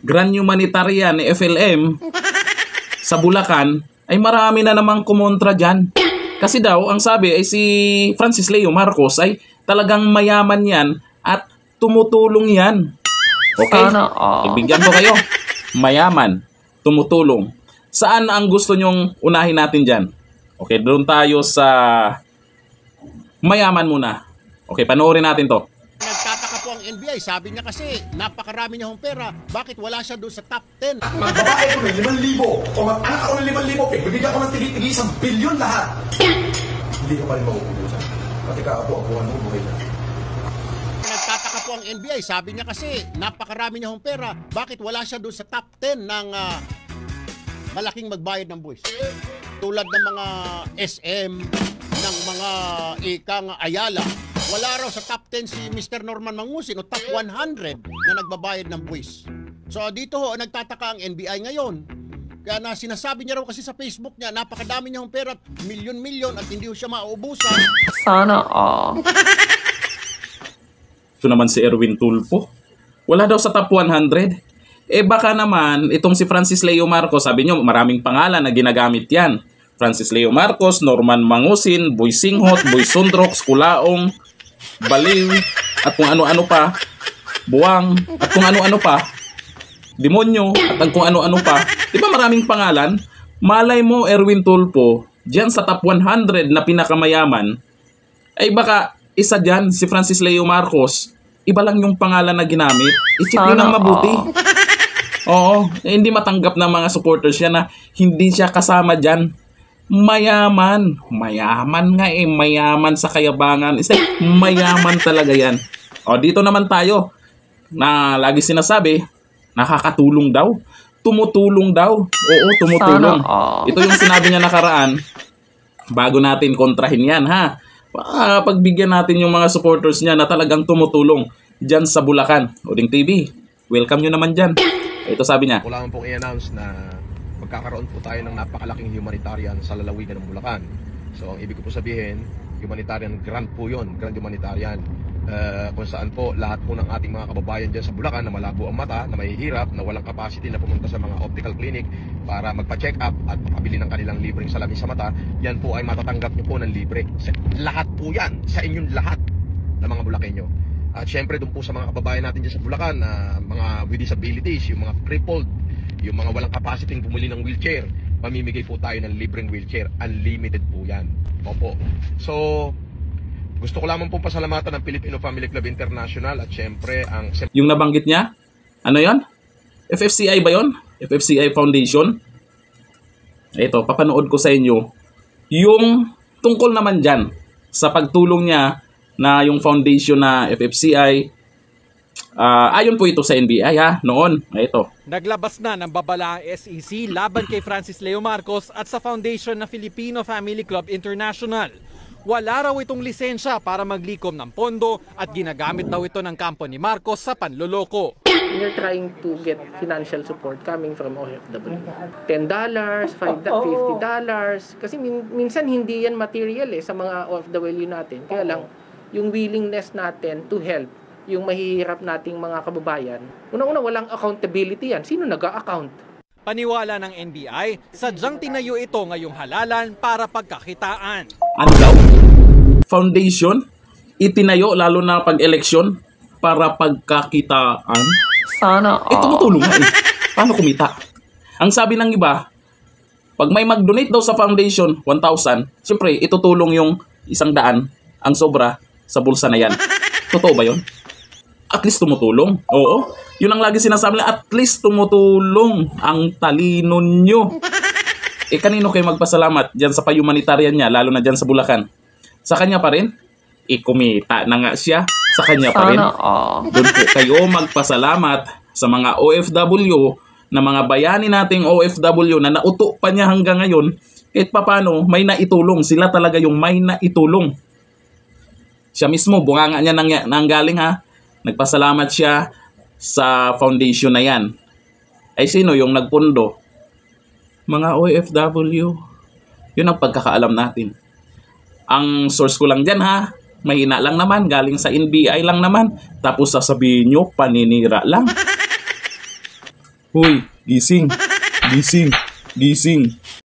Grand Humanitarian ni FLM sa Bulacan, ay marami na namang kumontra dyan. Kasi daw, ang sabi ay si Francis Leo Marcos ay talagang mayaman yan at tumutulong yan. Okay? Ibigyan ko kayo. Mayaman, tumutulong. Saan ang gusto nyong unahin natin dyan? Okay, doon tayo sa mayaman muna. Okay, panoorin natin to. Nagtataka po ang NBI, sabi niya kasi napakarami niya hong pera, bakit wala siya doon sa top 10? Magbabae ko ng 5,000 o mag-anak ako ng 5,000, bibigyan ko ng tig-tig 1 bilyon lahat. Hindi ka pa rin mauubusan. Pati ka apo-apuan mo, buhay na. Nagtataka po ang NBI, sabi niya kasi napakarami niya hong pera, bakit wala siya doon sa top 10 ng malaking magbayad ng buwis? Tulad ng mga SM, ng mga ikang Ayala, wala raw sa top 10 si Mr. Norman Mangusin o top 100 na nagbabayad ng buwis. So dito ho, nagtataka ang NBI ngayon. Kaya na sinasabi niya raw kasi sa Facebook niya, napakadami niya hong pera, milyon-milyon at hindi ho siya mauubusan. Sana all. Ito naman si Erwin Tulfo. Wala daw sa top 100. Eh baka naman, itong si Francis Leo Marcos, sabi nyo, maraming pangalan na ginagamit yan. Francis Leo Marcos, Norman Mangusin, Boy Singhot, Boy Sundrox, Kulaong, Baliw, at kung ano-ano pa, Buwang, at kung ano-ano pa, Demonyo, at kung ano-ano pa. Di ba maraming pangalan? Malay mo, Erwin Tulfo, dyan sa top 100 na pinakamayaman, ay baka isa dyan, si Francis Leo Marcos, iba lang yung pangalan na ginamit. I-check nyo ng mabuti. Oo, hindi matanggap ng mga supporters niya na hindi siya kasama dyan. Mayaman. Mayaman nga eh. Mayaman sa kayabangan. Mayaman talaga yan. O, dito naman tayo na lagi sinasabi, nakakatulong daw. Tumutulong daw. Oo, tumutulong. Ito yung sinabi niya nakaraan. Bago natin kontrahin yan, ha? Pagbigyan natin yung mga supporters niya na talagang tumutulong dyan sa Bulacan. Oding TV, welcome nyo naman dyan. Ito sabi niya. Wala pong i-announce na magkakaroon po tayo ng napakalaking humanitarian sa lalawigan ng Bulacan. So, ang ibig ko po sabihin, humanitarian grant po yun, grand humanitarian. Kung saan po lahat po ng ating mga kababayan dyan sa Bulacan na malabo ang mata, na mahihirap, na walang capacity na pumunta sa mga optical clinic para magpa-check up at makabili ng kanilang libreng salamin sa mata, yan po ay matatanggap nyo po ng libre. Lahat po yan, sa inyong lahat ng mga Bulakenyo. At syempre doon po sa mga kababayan natin dyan sa Bulacan, mga with disabilities, yung mga crippled, yung mga walang capacity bumili ng wheelchair, mamimigay po tayo ng libreng wheelchair. Unlimited po yan. Opo. So, gusto ko lamang pong pasalamatan ng Filipino Family Club International at syempre ang... Yung nabanggit niya, ano yon? FFCI ba yon? FFCI Foundation? Ito, papanood ko sa inyo yung tungkol naman dyan sa pagtulong niya na yung foundation na FFCI. Ayon po ito sa NBI ha, noon. Ito. Naglabas na ng babala ang SEC laban kay Francis Leo Marcos at sa foundation na Filipino Family Club International. Wala raw itong lisensya para maglikom ng pondo at ginagamit daw ito ng kampo ni Marcos sa panloloko. We're trying to get financial support coming from OFW. $10, $50. Kasi minsan hindi yan material sa mga OFW natin. Kaya lang, yung willingness natin to help yung mahihirap nating mga kababayan. Una-una, walang accountability yan. Sino nag-a-account? Paniwala ng NBI, sadyang tinayo ito ngayong halalan para pagkakitaan. Ano daw? Foundation? Itinayo lalo na pag-eleksyon para pagkakitaan? Sana all. Tumutulong nga eh. Paano kumita? Ang sabi ng iba, pag may mag-donate daw sa foundation, 1,000, siyempre itutulong yung 100, ang sobra sa bulsa na yan. Totoo ba yun? At least tumutulong. Oo. Yun ang lagi sinasabi nila, at least tumutulong. Ang talino nyo. Kanino kayo magpasalamat dyan sa pa-humanitarian niya, lalo na dyan sa Bulacan? Sa kanya pa rin? Kumita na nga siya. Sa kanya pa rin. Doon po kayo magpasalamat sa mga OFW, na mga bayani nating OFW na nauto pa niya hanggang ngayon, kahit papano may naitulong. Sila talaga yung may naitulong. Siya mismo, bunganga niya nanggaling ha. Nagpasalamat siya sa foundation na yan. Ay sino yung nagpundo? Mga OFW. Yun ang pagkakaalam natin. Ang source ko lang dyan ha, mahina lang naman, galing sa NBI lang naman. Tapos sasabihin nyo, paninira lang. Hoy, gising. Gising. Gising.